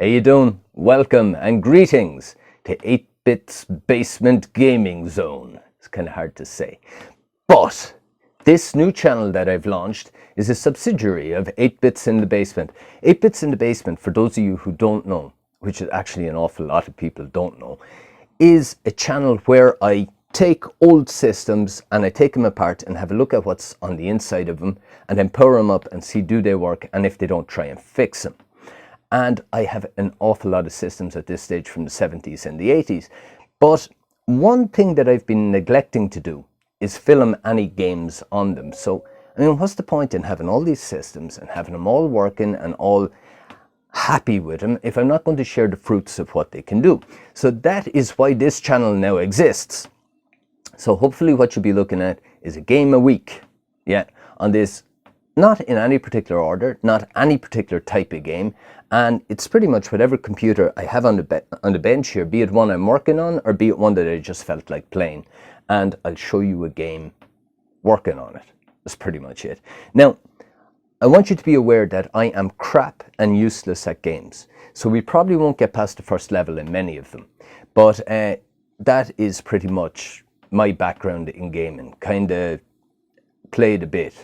How you doing? Welcome and greetings to 8-Bit's Basement Gaming Zone. It's kind of hard to say. But this new channel that I've launched is a subsidiary of 8-Bits in the Basement. 8-Bits in the Basement, for those of you who don't know, which is actually an awful lot of people don't know, is a channel where I take old systems and I take them apart and have a look at what's on the inside of them and then power them up and see do they work, and if they don't, try and fix them. And I have an awful lot of systems at this stage from the 70s and the 80s. But one thing that I've been neglecting to do is film any games on them. So, I mean, what's the point in having all these systems and having them all working and all happy with them if I'm not going to share the fruits of what they can do? So that is why this channel now exists. So hopefully what you'll be looking at is a game a week. Yeah, on this, not in any particular order, not any particular type of game. And it's pretty much whatever computer I have on the bench here, be it one I'm working on or be it one that I just felt like playing. And I'll show you a game working on it. That's pretty much it. Now, I want you to be aware that I am crap and useless at games. So we probably won't get past the first level in many of them. But that is pretty much my background in gaming. Kind of played a bit,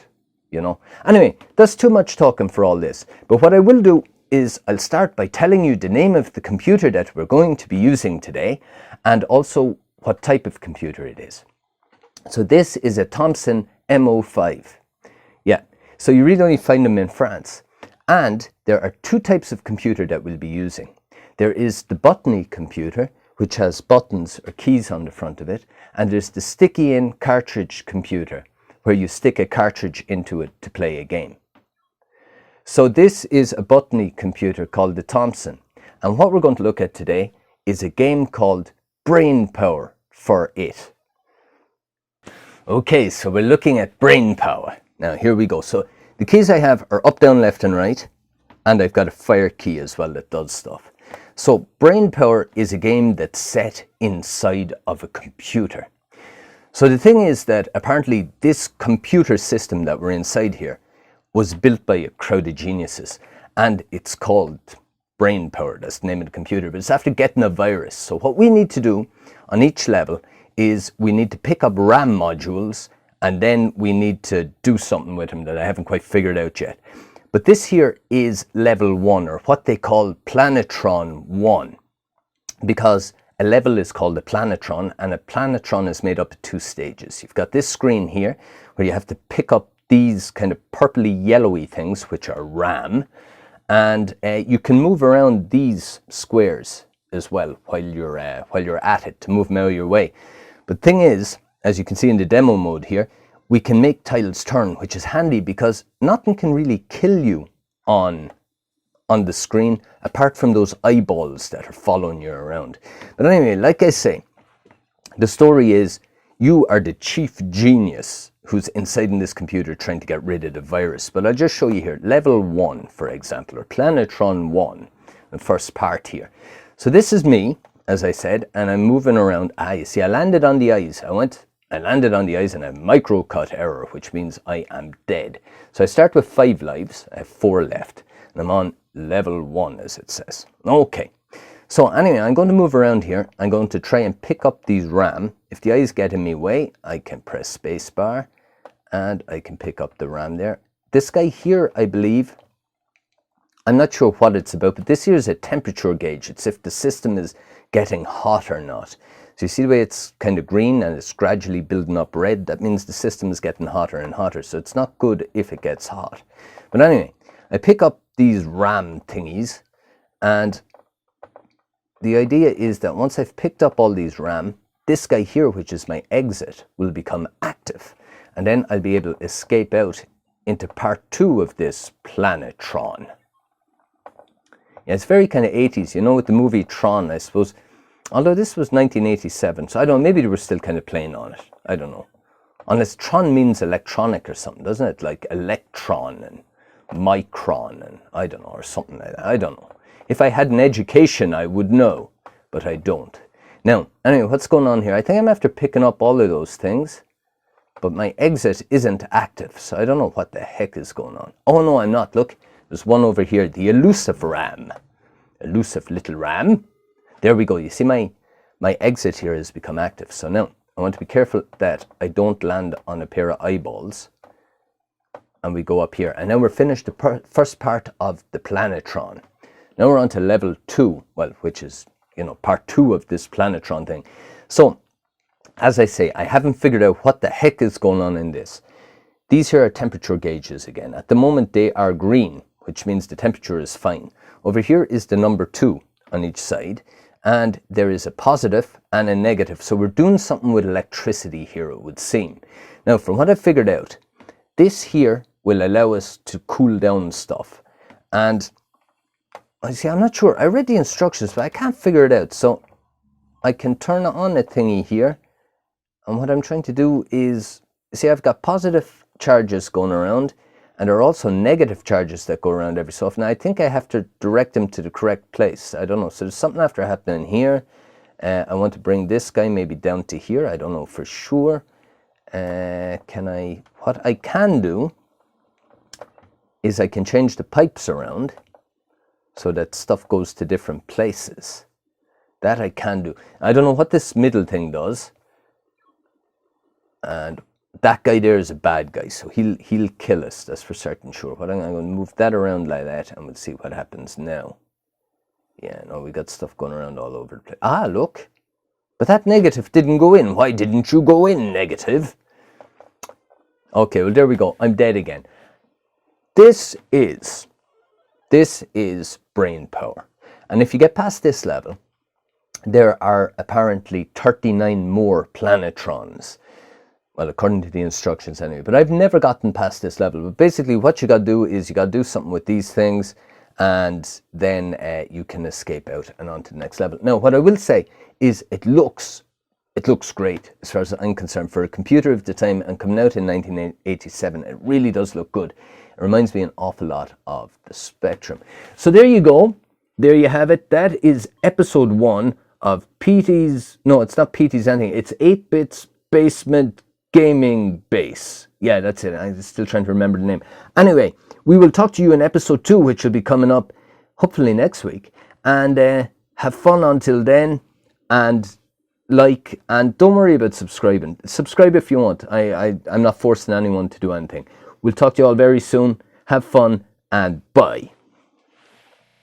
you know. Anyway, that's too much talking for all this. But what I will do is I'll start by telling you the name of the computer that we're going to be using today and also what type of computer it is. So this is a Thomson MO5. Yeah, so you really only find them in France. And there are two types of computer that we'll be using. There is the buttony computer, which has buttons or keys on the front of it, and there's the sticky-in cartridge computer, where you stick a cartridge into it to play a game. So this is a buttony computer called the Thomson, and what we're going to look at today is a game called Brain Power for it. Okay, so we're looking at Brain Power. Now here we go. So the keys I have are up, down, left and right, and I've got a fire key as well that does stuff. So Brain Power is a game that's set inside of a computer. So the thing is that apparently this computer system that we're inside here was built by a crowd of geniuses, and it's called Brain Power. That's the name of the computer, but it's after getting a virus. So what we need to do on each level is we need to pick up RAM modules, and then we need to do something with them that I haven't quite figured out yet. But this here is level 1, or what they call Planetron 1, because a level is called a planetron, and a planetron is made up of 2 stages. You've got this screen here where you have to pick up these kind of purpley yellowy things, which are RAM, and you can move around these squares as well while you're at it to move them out of your way. But the thing is, as you can see in the demo mode here, we can make tiles turn, which is handy because nothing can really kill you on the screen apart from those eyeballs that are following you around. But anyway, like I say, the story is you are the chief genius who's inside in this computer trying to get rid of the virus. But I'll just show you here, level 1, for example, or Planetron 1, the first part here. So this is me, as I said, and I'm moving around. You see, I landed on the eyes. I landed on the eyes and a micro-cut error, which means I am dead. So I start with 5 lives. I have 4 left, and I'm on level 1, as it says. Okay. So anyway, I'm going to move around here. I'm going to try and pick up these RAM. If the eyes get in my way, I can press spacebar, and I can pick up the RAM there. This guy here, I believe, I'm not sure what it's about, but this here is a temperature gauge. It's if the system is getting hot or not. So you see the way it's kind of green and it's gradually building up red? That means the system is getting hotter and hotter. So it's not good if it gets hot. But anyway, I pick up these RAM thingies, and the idea is that once I've picked up all these RAM, this guy here, which is my exit, will become active. And then I'll be able to escape out into part 2 of this Planetron. Yeah, it's very kind of 80s, you know, with the movie Tron, I suppose. Although this was 1987, so I don't know, maybe they were still kind of playing on it. I don't know. Unless Tron means electronic or something, doesn't it? Like electron and micron and I don't know, or something like that. I don't know. If I had an education, I would know, but I don't. Now, anyway, what's going on here? I think I'm after picking up all of those things, but my exit isn't active, so I don't know what the heck is going on. Oh no, I'm not. Look, there's one over here, the elusive RAM. elusive little ram. There we go. You see my exit here has become active. So now I want to be careful that I don't land on a pair of eyeballs. And we go up here. And now we're finished the first part of the Planetron. Now we're on to level 2, well, which is, part 2 of this Planetron thing. So, as I say, I haven't figured out what the heck is going on in this. These here are temperature gauges again. At the moment they are green, which means the temperature is fine. Over here is the number 2 on each side, and there is a positive and a negative. So we're doing something with electricity here, it would seem. Now, from what I've figured out, this here will allow us to cool down stuff. And I see, I'm not sure. I read the instructions, but I can't figure it out. So I can turn on a thingy here. And what I'm trying to do is, see, I've got positive charges going around, and there are also negative charges that go around every so often. I think I have to direct them to the correct place. I don't know. So there's something after happening here. I want to bring this guy maybe down to here. I don't know for sure. What I can do is I can change the pipes around so that stuff goes to different places. That I can do. I don't know what this middle thing does. And that guy there is a bad guy, so he'll kill us, that's for certain sure. But I'm going to move that around like that, and we'll see what happens now. Yeah, no, we got stuff going around all over the place. Ah, look. But that negative didn't go in. Why didn't you go in, negative? Okay, well, there we go. I'm dead again. This is brain power. And if you get past this level, there are apparently 39 more Planetrons. Well, according to the instructions anyway. But I've never gotten past this level. But basically what you got to do is you got to do something with these things, and then you can escape out and on to the next level. Now, what I will say is it looks great as far as I'm concerned. For a computer of the time and coming out in 1987, it really does look good. It reminds me an awful lot of the Spectrum. So there you go. There you have it. That is episode 1 of Petey's, no, it's not Petey's anything. It's 8-Bits Basement Gaming Base. Yeah, that's it. I'm still trying to remember the name. Anyway, we will talk to you in episode 2, which will be coming up hopefully next week. And have fun until then. And like, and don't worry about subscribing. Subscribe if you want. I'm not forcing anyone to do anything. We'll talk to you all very soon. Have fun, and bye.